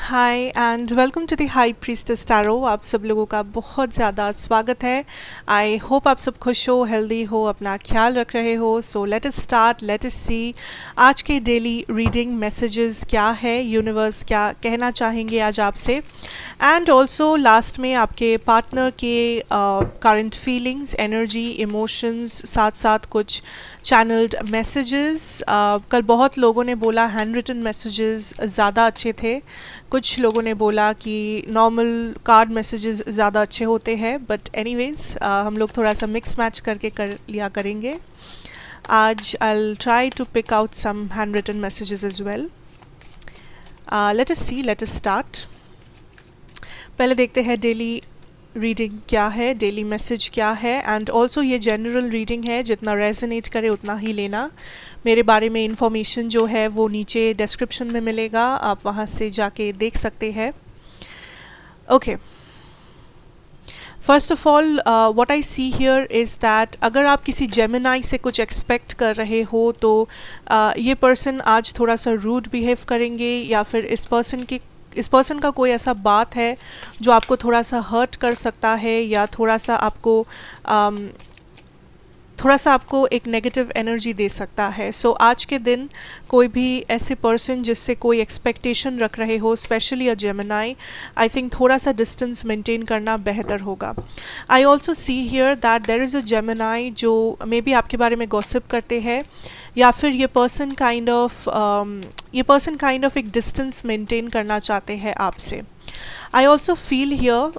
Hi and welcome to the high priestess tarot. आप सब लोगों का बहुत ज़्यादा स्वागत है। आई होप आप सब खुश हो, हेल्दी हो, अपना ख्याल रख रहे हो। So let us start, let us see आज के डेली रीडिंग मैसेजेस क्या है, यूनिवर्स क्या कहना चाहेंगे आज आपसे। एंड ऑल्सो लास्ट में आपके पार्टनर के करंट फीलिंग्स, एनर्जी, इमोशंस, साथ साथ कुछ चैनल्ड मैसेजेस। कल बहुत लोगों ने बोला हैंड रिटन मैसेजेस ज़्यादा अच्छे थे, कुछ लोगों ने बोला कि नॉर्मल कार्ड मैसेजेस ज़्यादा अच्छे होते हैं, बट एनीवेज हम लोग थोड़ा सा मिक्स मैच करके कर लिया करेंगे। आज I try to pick out some handwritten messages as well. Let us see, let us start. पहले देखते हैं डेली रीडिंग क्या है, डेली मैसेज क्या है। एंड ऑल्सो ये जनरल रीडिंग है, जितना रेजोनेट करे उतना ही लेना। मेरे बारे में इंफॉर्मेशन जो है वो नीचे डिस्क्रिप्शन में मिलेगा, आप वहाँ से जाके देख सकते हैं। Okay, first of all what I see here is that अगर आप किसी जेमिनाई से कुछ एक्सपेक्ट कर रहे हो तो ये पर्सन आज थोड़ा सा रूड बिहेव करेंगे, या फिर इस पर्सन का कोई ऐसा बात है जो आपको थोड़ा सा हर्ट कर सकता है, या थोड़ा सा आपको एक नेगेटिव एनर्जी दे सकता है। सो आज के दिन कोई भी ऐसे पर्सन जिससे कोई एक्सपेक्टेशन रख रहे हो, specially a Gemini, I think थोड़ा सा डिस्टेंस मेंटेन करना बेहतर होगा। I also see here that there is a Gemini जो मे बी आपके बारे में गॉसिप करते हैं, या फिर ये पर्सन काइंड ऑफ एक डिस्टेंस मेंटेन करना चाहते हैं आपसे। आई also feel here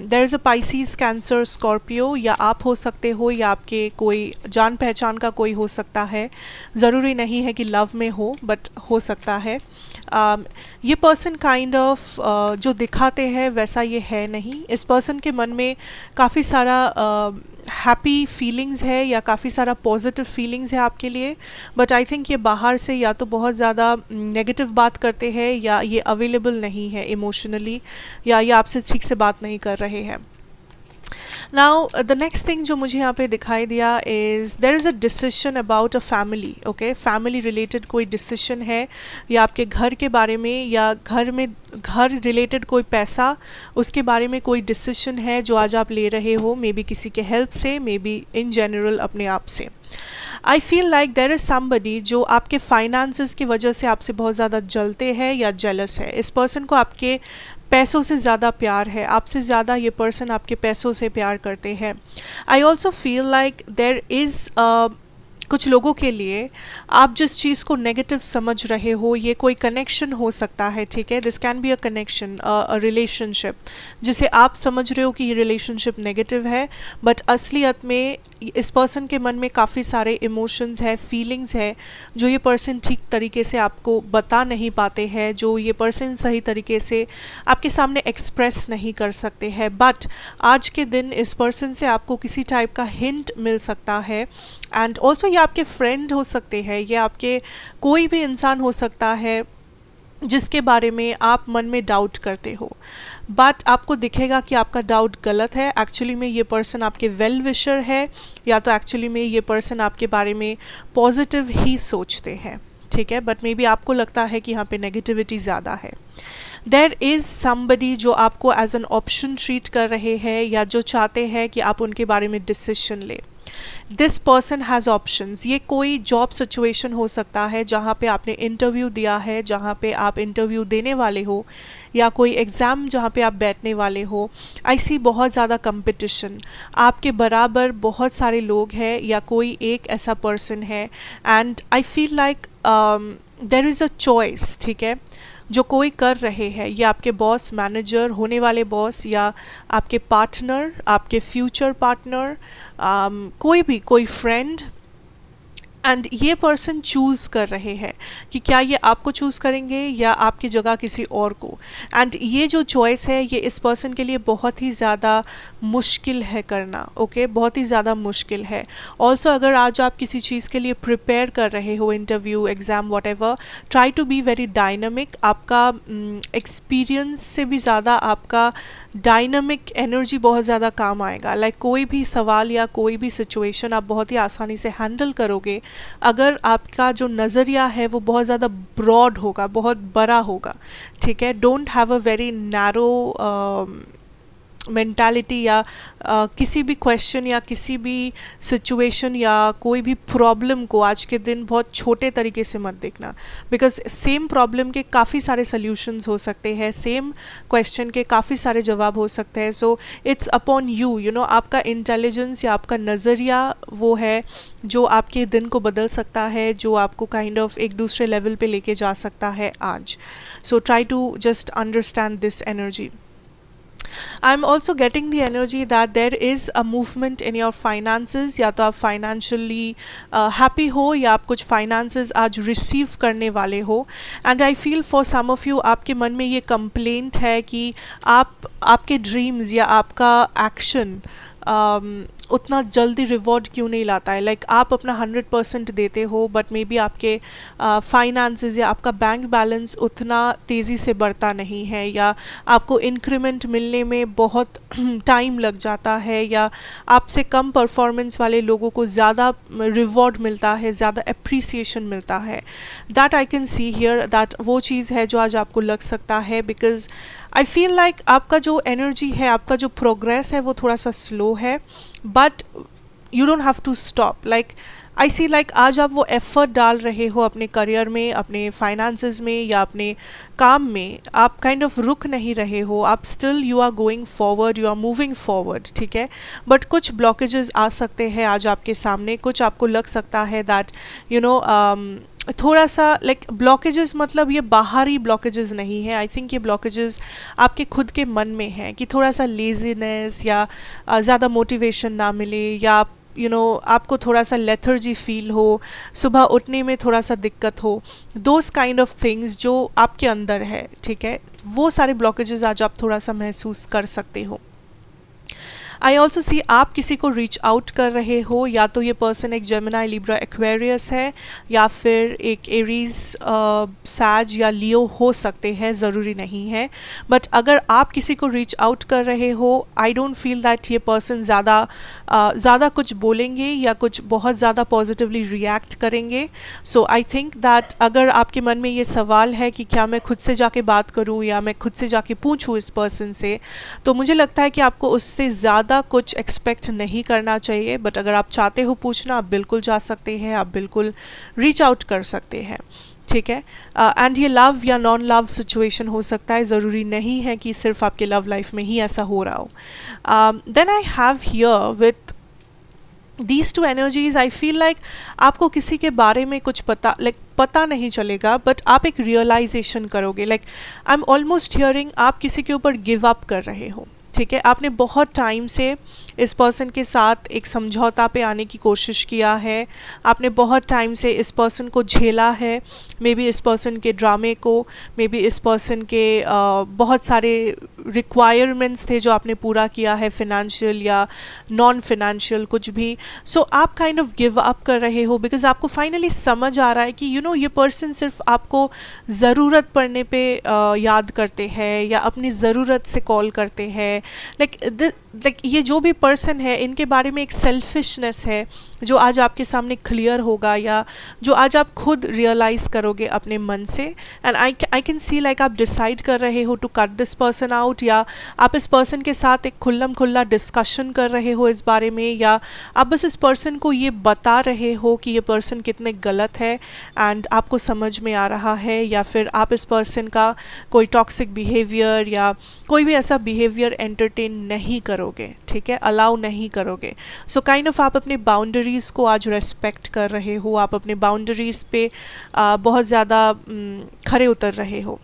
there is a Pisces, cancer, Scorpio, या आप हो सकते हो या आपके कोई जान पहचान का कोई हो सकता है। ज़रूरी नहीं है कि लव में हो, बट हो सकता है। ये पर्सन काइंड ऑफ जो दिखाते हैं वैसा ये है नहीं। इस पर्सन के मन में काफ़ी सारा हैप्पी फीलिंग्स है या काफ़ी सारा पॉजिटिव फीलिंग्स है आपके लिए, बट आई थिंक ये बाहर से या तो बहुत ज़्यादा नेगेटिव बात करते हैं, या ये अवेलेबल नहीं है इमोशनली, या ये आपसे ठीक से बात नहीं कर रहे हैं। नाउ द नेक्स्ट थिंग जो मुझे यहाँ पे दिखाई दिया is there is a decision about a family. Okay, family related कोई डिसीशन है, या आपके घर के बारे में, या घर रिलेटेड कोई पैसा, उसके बारे में कोई डिसीशन है जो आज आप ले रहे हो, मे बी किसी के हेल्प से, मे बी इन जनरल अपने आप से। आई feel like there is somebody जो आपके फाइनेंसेस की वजह से आपसे बहुत ज़्यादा जलते हैं या जेलस है। इस पर्सन को आपके पैसों से ज़्यादा प्यार है, आपसे ज़्यादा ये पर्सन आपके पैसों से प्यार करते हैं। आई also feel like there is कुछ लोगों के लिए आप जिस चीज़ को नेगेटिव समझ रहे हो, ये कोई कनेक्शन हो सकता है, ठीक है। This can be a connection, a relationship, जिसे आप समझ रहे हो कि ये रिलेशनशिप नेगेटिव है, बट असलियत में इस पर्सन के मन में काफ़ी सारे इमोशंस है, फीलिंग्स है, जो ये पर्सन ठीक तरीके से आपको बता नहीं पाते हैं, जो ये पर्सन सही तरीके से आपके सामने एक्सप्रेस नहीं कर सकते हैं। बट आज के दिन इस पर्सन से आपको किसी टाइप का हिंट मिल सकता है। एंड ऑल्सो ये आपके फ्रेंड हो सकते हैं, ये आपके कोई भी इंसान हो सकता है जिसके बारे में आप मन में डाउट करते हो, बट आपको दिखेगा कि आपका डाउट गलत है। एक्चुअली में ये पर्सन आपके वेल विशर है, या तो एक्चुअली में ये पर्सन आपके बारे में पॉजिटिव ही सोचते हैं, ठीक है। बट मे बी आपको लगता है कि यहाँ पे नेगेटिविटी ज़्यादा है। देर इज़ समबडी जो आपको एज एन ऑप्शन ट्रीट कर रहे हैं, या जो चाहते हैं कि आप उनके बारे में डिसीजन लें। This person has options. ये कोई जॉब सिचुएशन हो सकता है जहाँ पे आपने इंटरव्यू दिया है, जहाँ पे आप इंटरव्यू देने वाले हो, या कोई एग्ज़ाम जहाँ पे आप बैठने वाले हो। आई सी बहुत ज़्यादा कंपटीशन, आपके बराबर बहुत सारे लोग हैं, या कोई एक ऐसा पर्सन है। And I feel like there is a choice, ठीक है, जो कोई कर रहे हैं। ये आपके बॉस, मैनेजर, होने वाले बॉस, या आपके पार्टनर, आपके फ्यूचर पार्टनर, कोई फ्रेंड। एंड ये पर्सन चूज़ कर रहे हैं कि क्या ये आपको चूज़ करेंगे या आपकी जगह किसी और को। एंड ये जो चॉइस है ये इस पर्सन के लिए बहुत ही ज़्यादा मुश्किल है करना, ओके, बहुत ही ज़्यादा मुश्किल है। ऑल्सो अगर आज आप किसी चीज़ के लिए प्रिपेयर कर रहे हो, interview, exam, whatever, try to be very dynamic. आपका एक्सपीरियंस से भी ज़्यादा आपका डायनामिक एनर्जी बहुत ज़्यादा काम आएगा। लाइक कोई भी सवाल या कोई भी सिचुएशन आप बहुत ही आसानी से हैंडल करोगे अगर आपका जो नज़रिया है वो बहुत ज़्यादा ब्रॉड होगा, बहुत बड़ा होगा, ठीक है। Don't have a very narrow mentality या किसी भी क्वेश्चन या किसी भी सिचुएशन या कोई भी प्रॉब्लम को आज के दिन बहुत छोटे तरीके से मत देखना, बिकॉज सेम प्रॉब्लम के काफ़ी सारे सल्यूशंस हो सकते हैं, सेम क्वेश्चन के काफ़ी सारे जवाब हो सकते हैं। So it's upon you, you know, आपका इंटेलिजेंस या आपका नज़रिया वो है जो आपके दिन को बदल सकता है, जो आपको काइंड ऑफ एक दूसरे लेवल पे लेके जा सकता है आज। So try to just understand this energy. I'm also getting the energy that there is a movement in your finances, या तो आप फाइनेंशियली हैप्पी हो या आप कुछ फाइनेंसेस आज रिसीव करने वाले हो। And I feel for some of you आपके मन में ये कंप्लेंट है कि आपके ड्रीम्स या आपका एक्शन उतना जल्दी रिवॉर्ड क्यों नहीं लाता है। लाइक आप अपना 100% देते हो बट मे बी आपके फाइनेंसेस या आपका बैंक बैलेंस उतना तेज़ी से बढ़ता नहीं है, या आपको इंक्रीमेंट मिलने में बहुत टाइम लग जाता है, या आपसे कम परफॉर्मेंस वाले लोगों को ज़्यादा रिवॉर्ड मिलता है, ज़्यादा अप्रिसिएशन मिलता है। That I can C here, that वो चीज़ है जो आज आपको लग सकता है। बिकॉज आई फील लाइक आपका जो एनर्जी है, आपका जो प्रोग्रेस है वो थोड़ा सा स्लो है, but you don't have to stop. Like I see like आज आप वो एफर्ट डाल रहे हो अपने करियर में, अपने फाइनेंसेस में या अपने काम में, आप काइंड ऑफ रुक नहीं रहे हो, आप still you are going forward, you are moving forward, ठीक है। बट कुछ ब्लॉकेजेस आ सकते हैं आज आपके सामने, कुछ आपको लग सकता है दैट यू नो थोड़ा सा लाइक ब्लॉकेजेस, मतलब ये बाहरी ब्लॉकेजेस नहीं है। आई थिंक ये ब्लॉकेजेस आपके खुद के मन में हैं कि थोड़ा सा लेजीनेस या ज़्यादा मोटिवेशन ना मिले, या यू नो आपको थोड़ा सा लेथर्जी फील हो, सुबह उठने में थोड़ा सा दिक्कत हो, दोज काइंड ऑफ थिंग्स जो आपके अंदर है, ठीक है, वो सारे ब्लॉकेजेस आज आप थोड़ा सा महसूस कर सकते हो। आई ऑल्सो सी आप किसी को रीच आउट कर रहे हो, या तो ये पर्सन एक जेमिनाई, लिब्रा, एक्वेरियस है, या फिर एक एरीज, सैज या लियो हो सकते हैं, ज़रूरी नहीं है। बट अगर आप किसी को रीच आउट कर रहे हो, आई डोंट फील दैट ये पर्सन ज़्यादा कुछ बोलेंगे या कुछ बहुत ज़्यादा पॉजिटिवली रिएक्ट करेंगे। सो आई थिंक दैट अगर आपके मन में ये सवाल है कि क्या मैं खुद से जाके बात करूँ या मैं खुद से जाके पूछूँ इस पर्सन से, तो मुझे लगता है कि आपको उससे ज़्यादा कुछ एक्सपेक्ट नहीं करना चाहिए। बट अगर आप चाहते हो पूछना, आप बिल्कुल जा सकते हैं, आप बिल्कुल रीच आउट कर सकते हैं, ठीक है। एंड ये लव या नॉन लव सिचुएशन हो सकता है, ज़रूरी नहीं है कि सिर्फ आपके लव लाइफ में ही ऐसा हो रहा हो। Then I have here with these two energies, I feel like आपको किसी के बारे में कुछ पता नहीं चलेगा, बट आप एक रियलाइजेशन करोगे। Like I am almost hearing आप किसी के ऊपर गिव अप कर रहे हो, ठीक है। आपने बहुत टाइम से इस पर्सन के साथ एक समझौता पे आने की कोशिश किया है, आपने बहुत टाइम से इस पर्सन को झेला है, मे बी इस पर्सन के ड्रामे को, मे बी इस पर्सन के बहुत सारे रिक्वायरमेंट्स थे जो आपने पूरा किया है, फिनेंशियल या नॉन फिनेंशियल कुछ भी। सो आप काइंड ऑफ गिव अप कर रहे हो, बिकॉज आपको फाइनली समझ आ रहा है कि यू नो ये पर्सन सिर्फ आपको ज़रूरत पड़ने पे याद करते हैं या अपनी ज़रूरत से कॉल करते हैं। लाइक ये जो भी पर्सन है, इनके बारे में एक सेल्फिशनेस है जो आज आपके सामने क्लियर होगा, या जो आज आप खुद रियलाइज़ करोगे अपने मन से। And I can see like आप डिसाइड कर रहे हो to cut this person out, या आप इस पर्सन के साथ एक खुल्ला डिस्कशन कर रहे हो इस बारे में, या आप बस इस पर्सन को ये बता रहे हो कि ये पर्सन कितने गलत है एंड आपको समझ में आ रहा है, या फिर आप इस पर्सन का कोई टॉक्सिक बिहेवियर या कोई भी ऐसा बिहेवियर एंटरटेन नहीं करोगे, ठीक है, अलाउ नहीं करोगे। सो काइंड ऑफ आप अपने बाउंड्रीज़ को आज रेस्पेक्ट कर रहे हो, आप अपने बाउंड्रीज़ पे बहुत ज़्यादा खरे उतर रहे हो।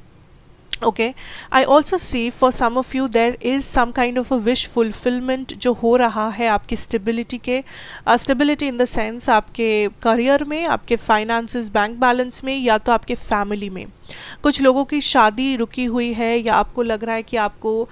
Okay, I also see for some of you there is some kind of a wish fulfilment जो हो रहा है आपकी स्टेबिलिटी इन द सेंस आपके करियर में, आपके फाइनेंसेस, बैंक बैलेंस में, या तो आपके फैमिली में। कुछ लोगों की शादी रुकी हुई है, या आपको लग रहा है कि आपको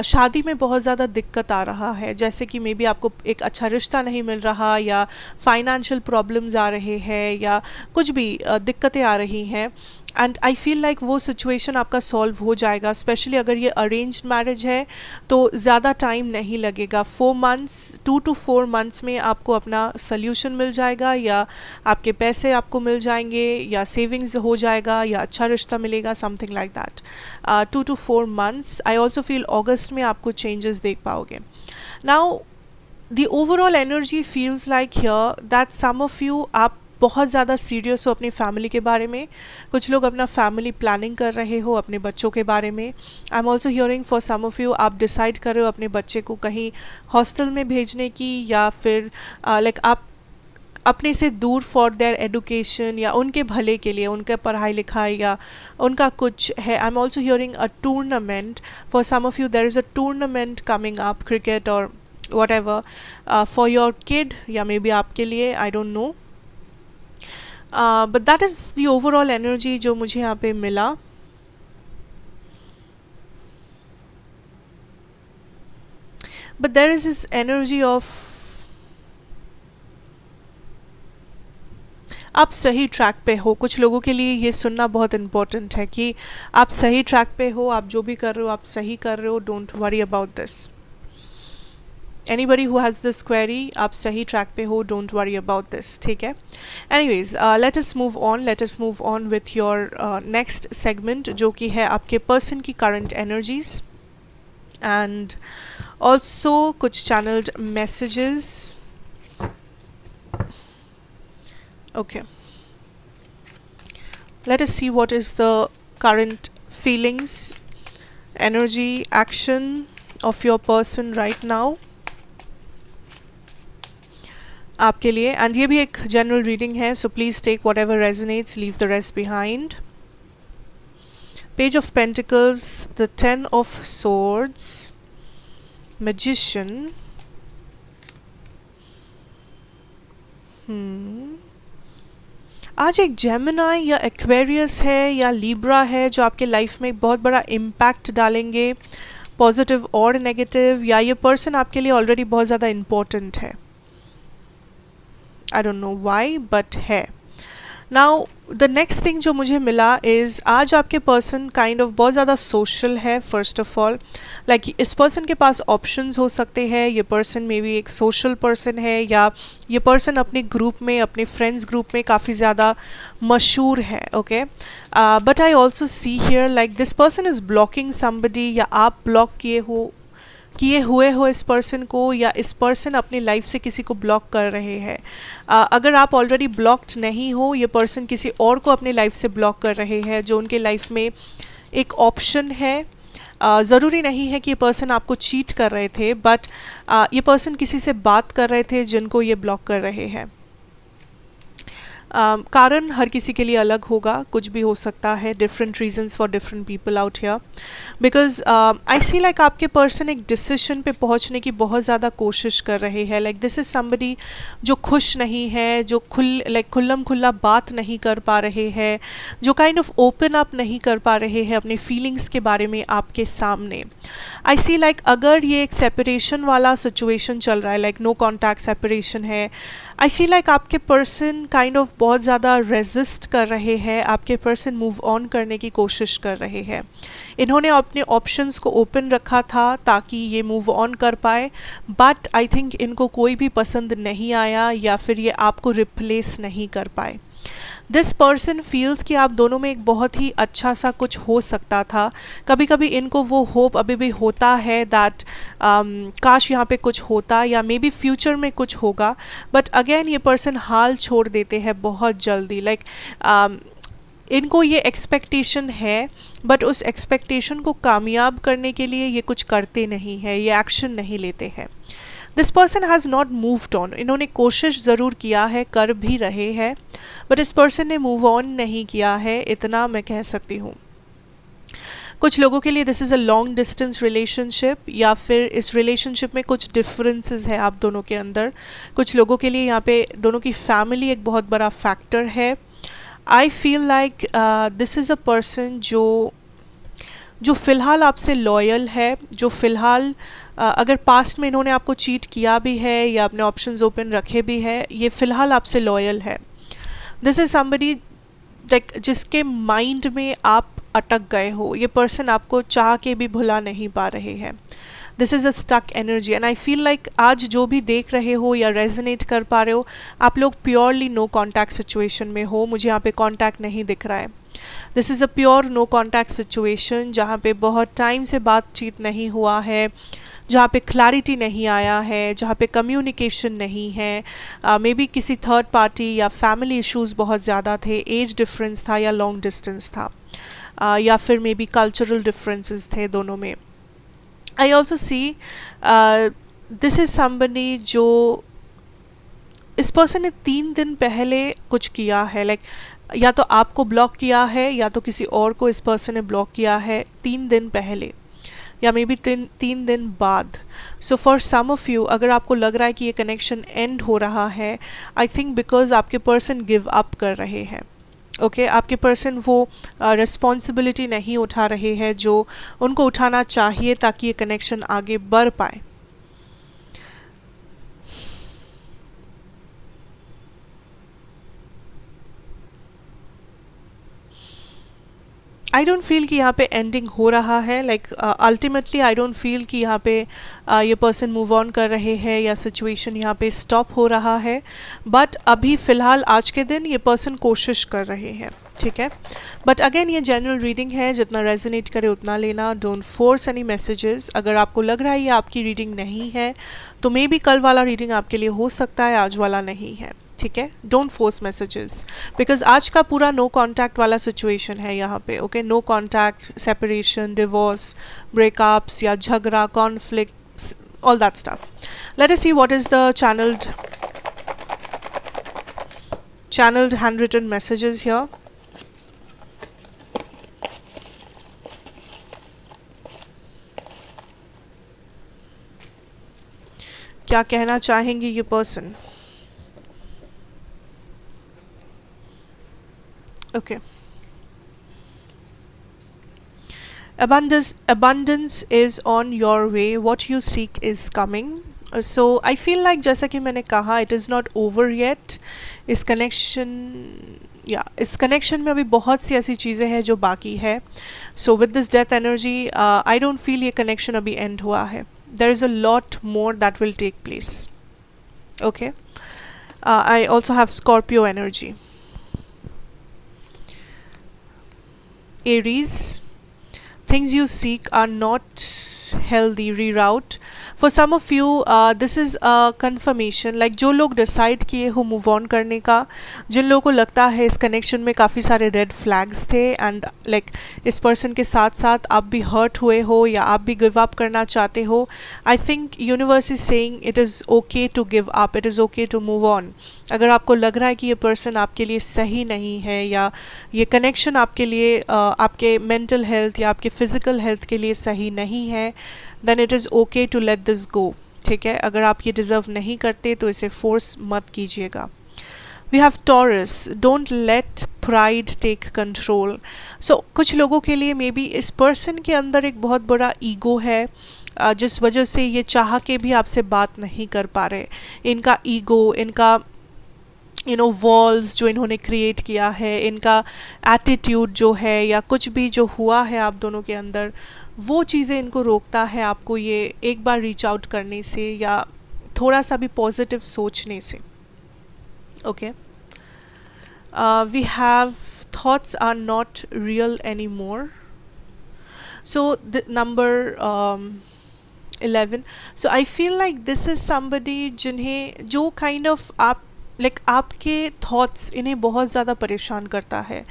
शादी में बहुत ज़्यादा दिक्कत आ रहा है, जैसे कि मे बी आपको एक अच्छा रिश्ता नहीं मिल रहा, या फाइनेंशियल प्रॉब्लम्स आ रहे हैं, या कुछ भी दिक्कतें आ रही हैं। एंड आई फील लाइक वो सिचुएशन आपका सॉल्व हो जाएगा, स्पेशली अगर ये अरेंज्ड मैरिज है तो ज़्यादा टाइम नहीं लगेगा। 4 मंथ्स, 2 to 4 मंथ्स में आपको अपना सल्यूशन मिल जाएगा, या आपके पैसे आपको मिल जाएंगे, या सेविंग्स हो जाएगा, या अच्छा रिश्ता मिलेगा, something like that. 2 to 4 months. I also feel अगस्त में आपको चेंजेस देख पाओगे। Now the overall energy feels like here that some of you आप बहुत ज़्यादा सीरियस हो अपनी फैमिली के बारे में। कुछ लोग अपना फैमिली प्लानिंग कर रहे हो अपने बच्चों के बारे में। I am also hearing for some of you आप डिसाइड कर रहे हो अपने बच्चे को कहीं हॉस्टल में भेजने की, या फिर लाइक आप अपने से दूर फॉर देयर एडुकेशन, या उनके भले के लिए, उनके पढ़ाई लिखाई या उनका कुछ है। I am also hearing a tournament for some of you. There is a tournament coming up, cricket और whatever, for your kid या maybe आपके लिए, I don't know, but that is the overall energy जो मुझे यहाँ पे मिला। but there is this energy of आप सही ट्रैक पे हो। कुछ लोगों के लिए ये सुनना बहुत इम्पोर्टेंट है कि आप सही ट्रैक पे हो, आप जो भी कर रहे हो आप सही कर रहे हो, don't worry about this. Anybody who has this query, आप सही ट्रैक पे हो, डोंट वरी अबाउट दिस, ठीक है। Anyways let us move on with your next segment, जो कि है आपके पर्सन की करंट एनर्जीज एंड ऑल्सो कुछ channelled messages. Okay, let us see what is the current feelings, energy, action of your person right now आपके लिए। And ये भी एक जनरल रीडिंग है, so please take whatever resonates, leave the rest behind. Page of pentacles, the 10 of swords, magician, आज एक Gemini या Aquarius है या लिब्रा है जो आपके लाइफ में एक बहुत बड़ा इम्पैक्ट डालेंगे, पॉजिटिव और नेगेटिव, या ये पर्सन आपके लिए ऑलरेडी बहुत ज़्यादा इम्पोर्टेंट है। I don't know why, but है। Now the next thing जो मुझे मिला is आज आपके पर्सन काइंड ऑफ बहुत ज़्यादा सोशल है। फर्स्ट ऑफ ऑल लाइक इस पर्सन के पास ऑप्शंस हो सकते हैं। ये पर्सन मे बी एक सोशल पर्सन है, या ये पर्सन अपने ग्रुप में, अपने फ्रेंड्स ग्रुप में काफ़ी ज़्यादा मशहूर है। Okay, but I also see here like this person is blocking somebody, या आप ब्लॉक किए हुए हो इस पर्सन को, या इस पर्सन अपनी लाइफ से किसी को ब्लॉक कर रहे हैं। अगर आप ऑलरेडी ब्लॉक्ड नहीं हो, ये पर्सन किसी और को अपनी लाइफ से ब्लॉक कर रहे हैं जो उनके लाइफ में एक ऑप्शन है। ज़रूरी नहीं है कि ये पर्सन आपको चीट कर रहे थे, बट ये पर्सन किसी से बात कर रहे थे जिनको ये ब्लॉक कर रहे हैं। कारण हर किसी के लिए अलग होगा, कुछ भी हो सकता है, different reasons for different people out here. Because I see like आपके पर्सन एक डिसीजन पे पहुंचने की बहुत ज़्यादा कोशिश कर रहे हैं। लाइक दिस इज़ समबडी जो खुश नहीं है, जो खुल्लम खुल्ला बात नहीं कर पा रहे हैं, जो काइंड ऑफ ओपन अप नहीं कर पा रहे हैं अपने फीलिंग्स के बारे में आपके सामने। आई सी लाइक अगर ये एक सेपरेशन वाला सिचुएशन चल रहा है, लाइक नो कॉन्टैक्ट सेपरेशन है, आई फील लाइक आपके पर्सन काइंड ऑफ बहुत ज़्यादा रेजिस्ट कर रहे हैं। आपके पर्सन मूव ऑन करने की कोशिश कर रहे हैं। इन्होंने अपने ऑप्शंस को ओपन रखा था ताकि ये मूव ऑन कर पाए, बट आई थिंक इनको कोई भी पसंद नहीं आया, या फिर ये आपको रिप्लेस नहीं कर पाए। दिस पर्सन फील्स कि आप दोनों में एक बहुत ही अच्छा सा कुछ हो सकता था। कभी कभी इनको वो होप अभी भी होता है दैट काश यहाँ पे कुछ होता, या मे बी फ्यूचर में कुछ होगा, बट अगेन ये पर्सन हाल छोड़ देते हैं बहुत जल्दी। लाइक इनको ये एक्सपेक्टेशन है, बट उस एक्सपेक्टेशन को कामयाब करने के लिए ये कुछ करते नहीं है, ये एक्शन नहीं लेते हैं। This person has not moved on. इन्होंने कोशिश ज़रूर किया है, कर भी रहे हैं, बट इस पर्सन ने मूव ऑन नहीं किया है, इतना मैं कह सकती हूँ। कुछ लोगों के लिए this is a long distance relationship, या फिर इस रिलेशनशिप में कुछ डिफरेंसेस है आप दोनों के अंदर। कुछ लोगों के लिए यहाँ पे दोनों की फैमिली एक बहुत बड़ा फैक्टर है। आई feel like this is a person जो फ़िलहाल आपसे लॉयल है, जो फ़िलहाल अगर पास्ट में इन्होंने आपको चीट किया भी है या अपने ऑप्शंस ओपन रखे भी है, ये फ़िलहाल आपसे लॉयल है। दिस इज़ समबडी लाइक जिसके माइंड में आप अटक गए हो, ये पर्सन आपको चाह के भी भुला नहीं पा रहे हैं. This is a stuck energy and I feel like आज जो भी देख रहे हो या रेजोनेट कर पा रहे हो, आप लोग प्योरली नो कॉन्टैक्ट सिचुएशन में हो. मुझे यहाँ पे कॉन्टैक्ट नहीं दिख रहा है. This is a pure no contact situation जहाँ पे बहुत टाइम से बातचीत नहीं हुआ है, जहाँ पे क्लैरिटी नहीं आया है, जहाँ पे कम्युनिकेशन नहीं है. मे बी किसी थर्ड पार्टी या फैमिली इश्यूज़ बहुत ज़्यादा थे, एज डिफरेंस था या लॉन्ग डिस्टेंस था, या फिर मे बी कल्चरल डिफरेंसेस थे दोनों में. आई also see this is somebody जो इस पर्सन ने 3 दिन पहले कुछ किया है, लाइक या तो आपको ब्लॉक किया है या तो किसी और को इस पर्सन ने ब्लॉक किया है 3 दिन पहले या मे बी 3 दिन बाद. So for some of you अगर आपको लग रहा है कि ये कनेक्शन एंड हो रहा है, आई थिंक बिकॉज आपके पर्सन गिव अप कर रहे हैं. ओके आपके पर्सन वो रिस्पॉन्सिबिलिटी नहीं उठा रहे हैं जो उनको उठाना चाहिए ताकि ये कनेक्शन आगे बढ़ पाए. आई डोंट फील कि यहाँ पे एंडिंग हो रहा है. Like ultimately I don't feel कि यहाँ पे ये पर्सन मूव ऑन कर रहे हैं या सिचुएशन यहाँ पे स्टॉप हो रहा है. बट अभी फ़िलहाल आज के दिन ये पर्सन कोशिश कर रहे हैं. ठीक है, बट अगेन ये जनरल रीडिंग है, जितना रेजोनेट करे उतना लेना. Don't force any messages. अगर आपको लग रहा है ये आपकी रीडिंग नहीं है तो मे बी कल वाला रीडिंग आपके लिए हो सकता है, आज वाला नहीं है. ठीक है, डोंट फोर्स मैसेजेस बिकॉज आज का पूरा नो कॉन्टैक्ट वाला सिचुएशन है यहाँ पे. Okay, no contact, separation, divorce, breakups या झगड़ा, conflict, all that stuff. Let us see what is the channeled handwritten messages here. क्या कहना चाहेंगे ये person? Okay. Abundance is on your way. What you seek is coming. So I feel like जैसा कि मैंने कहा, it is not over yet. इस connection में अभी बहुत सी ऐसी चीज़ें हैं जो बाकी है. So with this death energy, I don't feel ये connection अभी end हुआ है. There is a lot more that will take place. Okay. I also have Scorpio energy. Aries, things you seek are not healthy. Reroute. For some of you, this is a confirmation. Like जो लोग decide किए हो move on करने का, जिन लोगों को लगता है इस कनेक्शन में काफ़ी सारे रेड फ्लैग्स थे एंड लाइक इस पर्सन के साथ साथ आप भी हर्ट हुए हो या आप भी गिव अप करना चाहते हो, I think universe is saying it is okay to give up, it is okay to move on. अगर आपको लग रहा है कि ये पर्सन आपके लिए सही नहीं है या ये कनेक्शन आपके लिए आपके मेंटल हेल्थ या आपके फिज़िकल हेल्थ के लिए सही नहीं है, then it is okay to let this go. ठीक है, अगर आप ये डिज़र्व नहीं करते तो इसे फोर्स मत कीजिएगा. We have Taurus, don't let pride take control. So कुछ लोगों के लिए मे बी इस पर्सन के अंदर एक बहुत बड़ा ईगो है, जिस वजह से ये चाह के भी आपसे बात नहीं कर पा रहे. इनका ईगो, इनका वॉल्स जो इन्होंने क्रिएट किया है, इनका एटीट्यूड जो है या कुछ भी जो हुआ है आप दोनों के अंदर, वो चीज़ें इनको रोकता है आपको ये एक बार रीच आउट करने से या थोड़ा सा भी पॉजिटिव सोचने से. Okay, we have thoughts are not real anymore. So the number 11. So I feel like this is somebody जिन्हें जो काइंड ऑफ आपके थॉट्स इन्हें बहुत ज़्यादा परेशान करता है.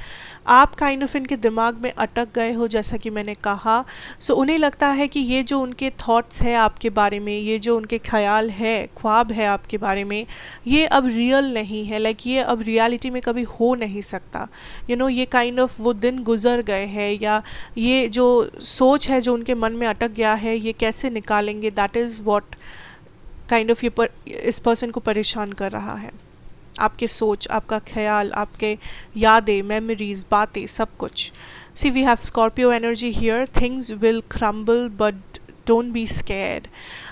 आप काइंड ऑफ इनके दिमाग में अटक गए हो जैसा कि मैंने कहा. सो उन्हें लगता है कि ये जो उनके थॉट्स है आपके बारे में, ये जो उनके ख्याल है, ख्वाब है आपके बारे में, ये अब रियल नहीं है. लाइक ये अब रियलिटी में कभी हो नहीं सकता. ये काइंड ऑफ वो दिन गुजर गए हैं या ये जो सोच है जो उनके मन में अटक गया है, ये कैसे निकालेंगे, that is what kind of इस पर्सन को परेशान कर रहा है. आपके सोच, आपका ख्याल, आपके यादें, मेमोरीज, बातें, सब कुछ. See we have Scorpio energy here. Things will crumble but don't be scared.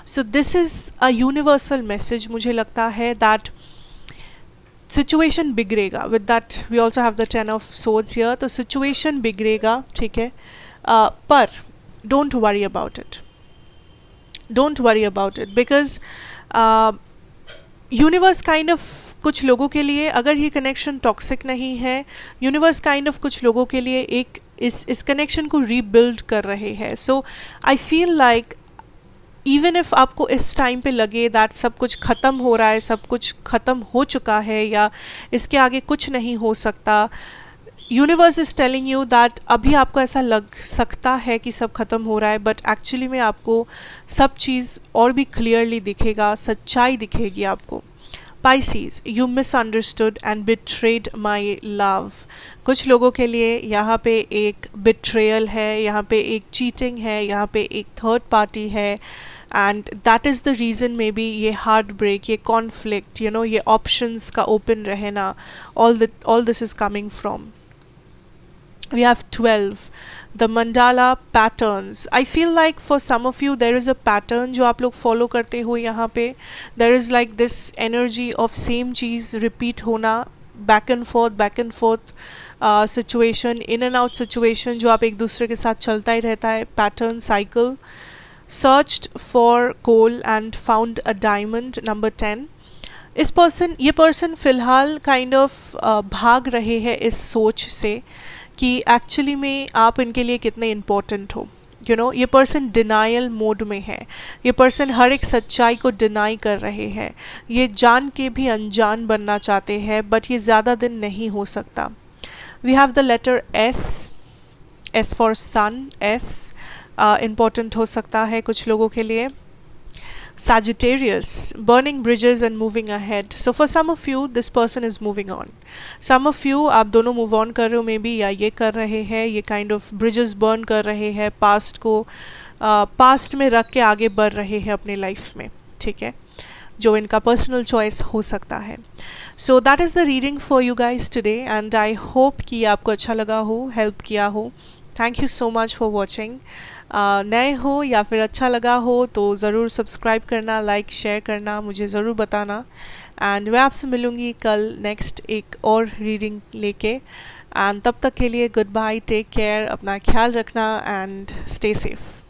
So this is a universal message. मुझे लगता है दैट सिचुएशन बिगड़ेगा. With that we also have the 10 of swords here. तो situation बिगड़ेगा, ठीक है, पर don't worry about it. Don't worry about it because universe kind of कुछ लोगों के लिए, अगर ये कनेक्शन टॉक्सिक नहीं है, यूनिवर्स काइंड ऑफ कुछ लोगों के लिए एक इस कनेक्शन को रीबिल्ड कर रहे हैं. So I feel like even if आपको इस टाइम पे लगे दैट सब कुछ ख़त्म हो रहा है, सब कुछ ख़त्म हो चुका है या इसके आगे कुछ नहीं हो सकता, universe is telling you that अभी आपको ऐसा लग सकता है कि सब ख़त्म हो रहा है, बट एक्चुअली में आपको सब चीज़ और भी क्लियरली दिखेगा, सच्चाई दिखेगी आपको. Pisces, you misunderstood and betrayed my love. कुछ लोगों के लिए यहाँ पे एक betrayal है, यहाँ पे एक cheating है, यहाँ पे एक third party है, and that is the reason maybe ये heartbreak, ये conflict, you know, ये options का open रहना, all this is coming from. We have 12, the mandala patterns. I feel like for some of you there is a pattern जो आप लोग follow करते हो यहाँ पे. There is like this energy of same cheese repeat होना, back and forth situation, in and out situation जो आप एक दूसरे के साथ चलता ही रहता है. Pattern cycle. Searched for coal and found a diamond, number 10. ये पर्सन फ़िलहाल काइंड ऑफ भाग रहे हैं इस सोच से कि एक्चुअली में आप इनके लिए कितने इम्पोर्टेंट हो. यू नो, ये पर्सन डिनायल मोड में है. ये पर्सन हर एक सच्चाई को डिनाई कर रहे हैं. ये जान के भी अनजान बनना चाहते हैं, बट ये ज़्यादा दिन नहीं हो सकता. We have the letter S for son. S important हो सकता है कुछ लोगों के लिए. Sagittarius, burning bridges and moving ahead. So for some of you, this person is moving on. Some of you, आप दोनों move on कर रहे हो maybe, या ये कर रहे हैं, ये kind of bridges burn कर रहे हैं, past को past में रख के आगे बढ़ रहे हैं अपने life में, ठीक है, जो इनका personal choice हो सकता है. So that is the reading for you guys today, and I hope कि आपको अच्छा लगा हो, help किया हो. Thank you so much for watching. नए हो या फिर अच्छा लगा हो तो ज़रूर सब्सक्राइब करना, लाइक शेयर करना, मुझे ज़रूर बताना. एंड मैं आपसे मिलूँगी कल नेक्स्ट एक और रीडिंग लेके. एंड तब तक के लिए गुड बाय, टेक केयर, अपना ख्याल रखना एंड स्टे सेफ.